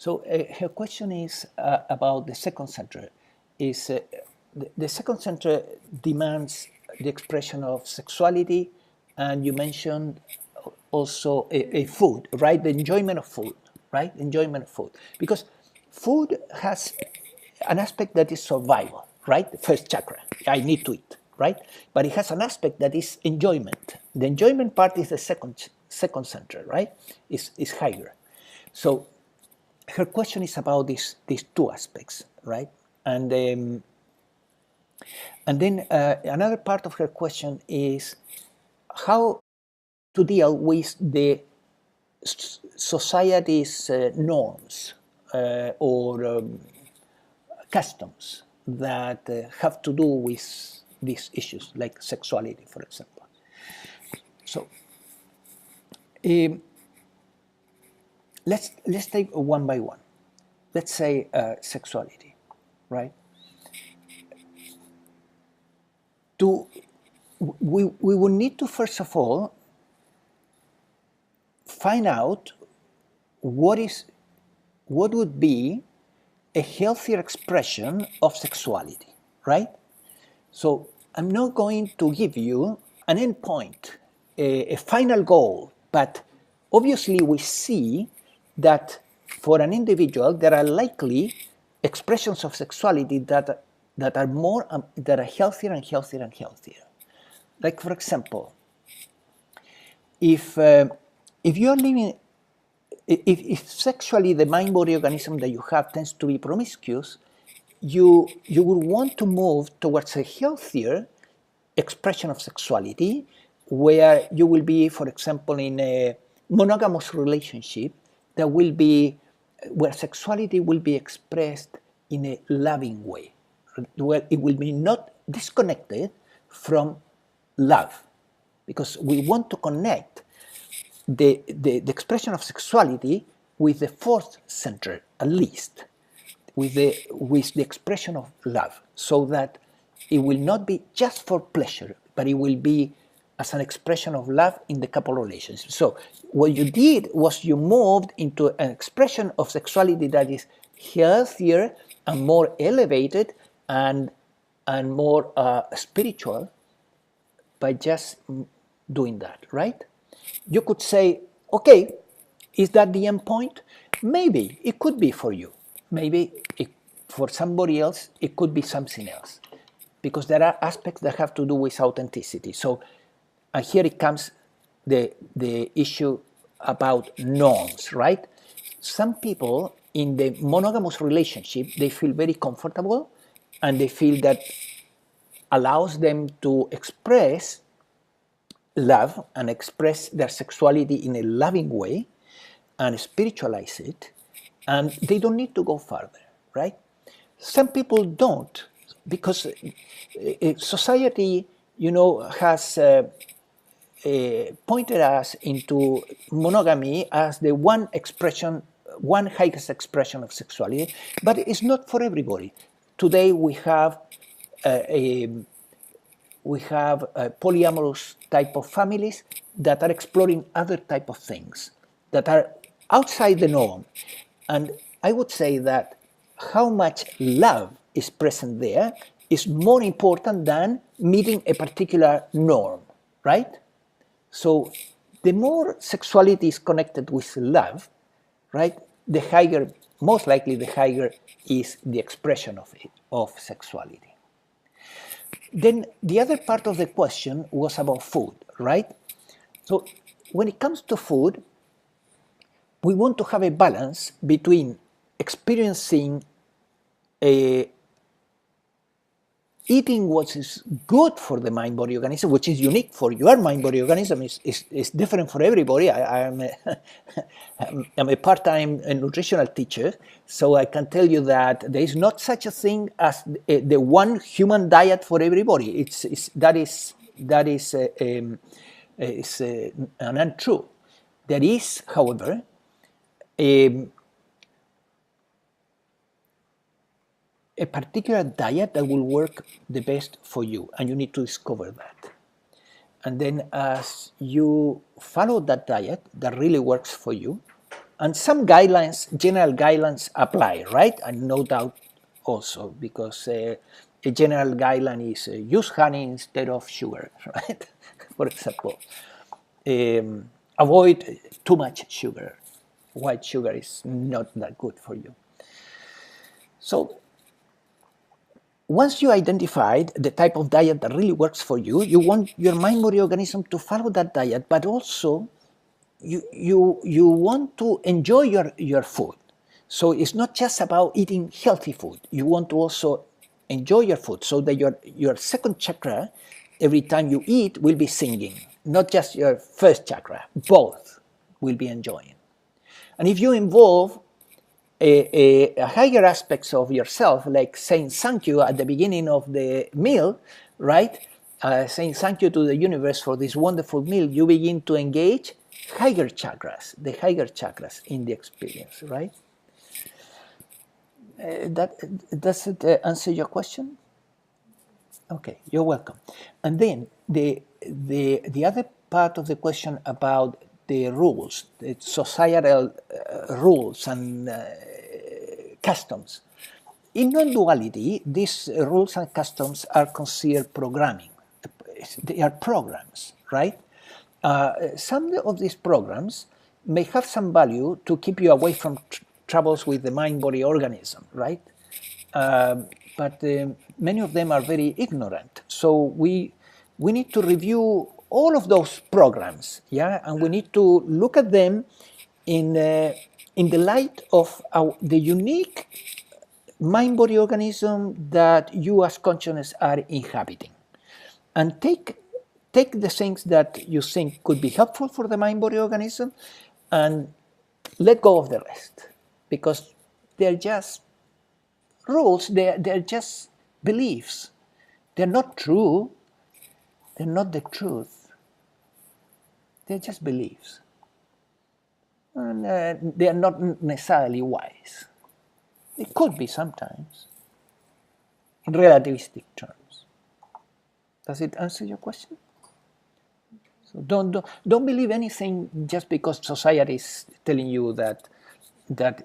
So her question is about the second center. Is the second center demands the expression of sexuality, and you mentioned also a food, right? The enjoyment of food, right? Enjoyment of food, because food has an aspect that is survival, right? The first chakra, I need to eat, right? But it has an aspect that is enjoyment. The enjoyment part is the second center, right? Is higher. So her question is about these two aspects, right? And then another part of her question is how to deal with the society's norms or customs that have to do with these issues, like sexuality, for example. So let's take one by one. Let's say sexuality, right? We will need to first of all find out what would be a healthier expression of sexuality, right? So I'm not going to give you an endpoint, a final goal, but obviously we see that for an individual there are likely expressions of sexuality that are more that are healthier and healthier and healthier. Like, for example, if you are living, if sexually the mind-body organism that you have tends to be promiscuous, you will want to move towards a healthier expression of sexuality, where you will be, for example, in a monogamous relationship that will be where sexuality will be expressed in a loving way, where it will be not disconnected from love, because we want to connect the expression of sexuality with the fourth center, at least, with the expression of love, so that it will not be just for pleasure, but it will be as an expression of love in the couple relationship. So what you did was you moved into an expression of sexuality that is healthier and more elevated and more spiritual by just doing that, right? You could say, okay, is that the end point? Maybe it could be for you. Maybe for somebody else, it could be something else, because there are aspects that have to do with authenticity. So, and here it comes the issue about norms, right? Some people in the monogamous relationship, they feel very comfortable, and they feel that allows them to express love and express their sexuality in a loving way and spiritualize it, and they don't need to go further, right? Some people don't, because society, has pointed us into monogamy as the one highest expression of sexuality, but it's not for everybody. Today we have polyamorous type of families that are exploring other type of things that are outside the norm. And I would say that how much love is present there is more important than meeting a particular norm, right? So the more sexuality is connected with love, right, the higher, most likely the higher is the expression of sexuality. Then the other part of the question was about food, right? So when it comes to food, we want to have a balance between experiencing eating what is good for the mind-body organism, which is unique for your mind-body organism, is different for everybody. I'm a part-time nutritional teacher, so I can tell you that there is not such a thing as the one human diet for everybody. That is untrue. There is, however, a particular diet that will work the best for you, and you need to discover that. And then as you follow that diet that really works for you, And some guidelines, general guidelines apply, right? And no doubt also, because a general guideline is use honey instead of sugar, right? For example, avoid too much sugar. White sugar is not that good for you. So once you identified the type of diet that really works for you, you want your mind, body, organism to follow that diet, but also you want to enjoy your food. So it's not just about eating healthy food. You want to also enjoy your food so that your second chakra, every time you eat, will be singing. Not just your first chakra, both will be enjoying. And if you involve a higher aspects of yourself, like saying thank you at the beginning of the meal, right? Saying thank you to the universe for this wonderful meal, you begin to engage higher chakras, the higher chakras in the experience, right? Does it answer your question? Okay, you're welcome. And then the other part of the question about the rules, the societal rules and customs. In non-duality, these rules and customs are considered programming. They are programs, right? Some of these programs may have some value to keep you away from troubles with the mind-body organism, right? But many of them are very ignorant. So we need to review all of those programs, yeah, and we need to look at them in the light of the unique mind-body organism that you as consciousness are inhabiting, and take the things that you think could be helpful for the mind-body organism, and let go of the rest, because they're just rules. They're just beliefs. They're not true. They're not the truth. They're just beliefs, and they are not necessarily wise. It could be sometimes, in relativistic terms. Does it answer your question? So don't believe anything just because society is telling you that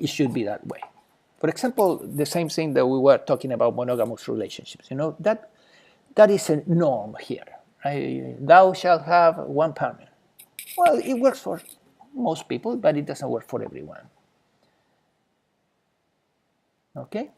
it should be that way. For example, the same thing that we were talking about monogamous relationships. You know, that is a norm here. Right? Thou shalt have one partner. Well, it works for most people, but it doesn't work for everyone. Okay?